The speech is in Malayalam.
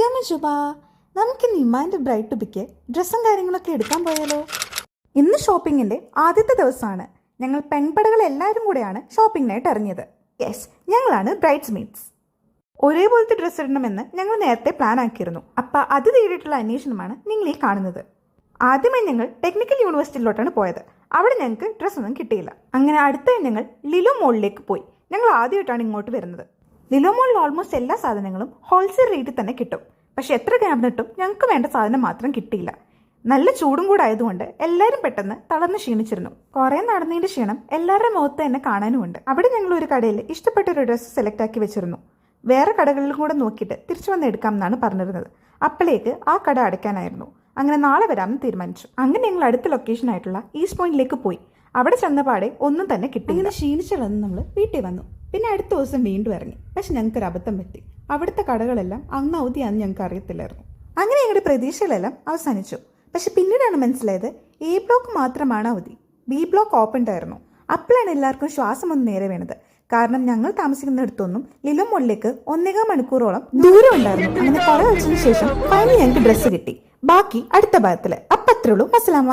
ശുഭ, നമുക്കിന്ന് ഇമ്മാൻ്റെ ബ്രൈഡ് ടു ബിക്ക് ഡ്രസ്സും കാര്യങ്ങളൊക്കെ എടുക്കാൻ പോയാലോ? ഇന്ന് ഷോപ്പിങ്ങിൻ്റെ ആദ്യത്തെ ദിവസമാണ്. ഞങ്ങൾ പെൺപടകൾ എല്ലാവരും കൂടെയാണ് ഷോപ്പിങ്ങിനായിട്ട് ഇറങ്ങിയത്. യെസ്, ഞങ്ങളാണ് ബ്രൈഡ്സ് മീറ്റ്സ്. ഒരേപോലത്തെ ഡ്രസ്സ് ഇടണമെന്ന് ഞങ്ങൾ നേരത്തെ പ്ലാൻ ആക്കിയിരുന്നു. അപ്പം അത് തേടിയിട്ടുള്ള അന്വേഷണമാണ് നിങ്ങൾ ഈ കാണുന്നത്. ആദ്യമായി ഞങ്ങൾ ടെക്നിക്കൽ യൂണിവേഴ്സിറ്റിയിലോട്ടാണ് പോയത്. അവിടെ ഞങ്ങൾക്ക് ഡ്രസ്സൊന്നും കിട്ടിയില്ല. അങ്ങനെ അടുത്ത ഞങ്ങൾ ലിലോ മോളിലേക്ക് പോയി. ഞങ്ങൾ ആദ്യമായിട്ടാണ് ഇങ്ങോട്ട് വരുന്നത്. ലിലോ മോളിൽ ഓൾമോസ്റ്റ് എല്ലാ സാധനങ്ങളും ഹോൾസെയിൽ റേറ്റിൽ തന്നെ കിട്ടും. പക്ഷെ എത്ര ക്യാബിനറ്റും ഞങ്ങൾക്ക് വേണ്ട സാധനം മാത്രം കിട്ടിയില്ല. നല്ല ചൂടും കൂടെ ആയതുകൊണ്ട് എല്ലാവരും പെട്ടെന്ന് തളർന്ന് ക്ഷീണിച്ചിരുന്നു. കുറേ നടന്നതിൻ്റെ ക്ഷീണം എല്ലാവരുടെ മുഖത്ത് തന്നെ കാണാനുമുണ്ട്. അവിടെ ഞങ്ങൾ ഒരു കടയിൽ ഇഷ്ടപ്പെട്ട ഒരു ഡ്രസ്സ് സെലക്ട് ആക്കി വെച്ചിരുന്നു. വേറെ കടകളിലും കൂടെ നോക്കിയിട്ട് തിരിച്ചു വന്ന് എടുക്കാം എന്നാണ് പറഞ്ഞിരുന്നത്. അപ്പോഴേക്ക് ആ കട അടയ്ക്കാനായിരുന്നു. അങ്ങനെ നാളെ വരാമെന്ന് തീരുമാനിച്ചു. അങ്ങനെ ഞങ്ങൾ അടുത്ത ലൊക്കേഷൻ ആയിട്ടുള്ള ഈസ്റ്റ് പോയിന്റിലേക്ക് പോയി. അവിടെ ചെന്നപാടെ ഒന്നും തന്നെ കിട്ടി. ഇങ്ങനെ ക്ഷീണിച്ചിളന്ന് നമ്മൾ വീട്ടിൽ വന്നു. പിന്നെ അടുത്ത ദിവസം വീണ്ടും ഇറങ്ങി. പക്ഷെ ഞങ്ങൾക്കൊരു അബദ്ധം പറ്റി. അവിടുത്തെ കടകളെല്ലാം അന്ന് അവധിയാണെന്ന് ഞങ്ങൾക്ക് അറിയത്തില്ലായിരുന്നു. അങ്ങനെ ഞങ്ങളുടെ പ്രതീക്ഷകളെല്ലാം അവസാനിച്ചു. പക്ഷെ പിന്നീടാണ് മനസ്സിലായത് എ ബ്ലോക്ക് മാത്രമാണ് അവധി, ബി ബ്ലോക്ക് ഓപ്പൺഡ് ആയിരുന്നു. അപ്പോഴാണ് എല്ലാവർക്കും ശ്വാസം ഒന്ന് നേരെ വീണത്. കാരണം ഞങ്ങൾ താമസിക്കുന്നിടത്തൊന്നും ലിലോ മോളിലേക്ക് 1.25 മണിക്കൂറോളം ദൂരം ഉണ്ടായിരുന്നു. അങ്ങനെ കുറെ ദിവസത്തിന് ശേഷം ഫൈനലി ഞങ്ങൾക്ക് ഡ്രസ്സ് കിട്ടി. ബാക്കി അടുത്ത ഭാഗത്തില്. അപ്പം അത്രേ ഉള്ളൂ. അസ്സലാമ.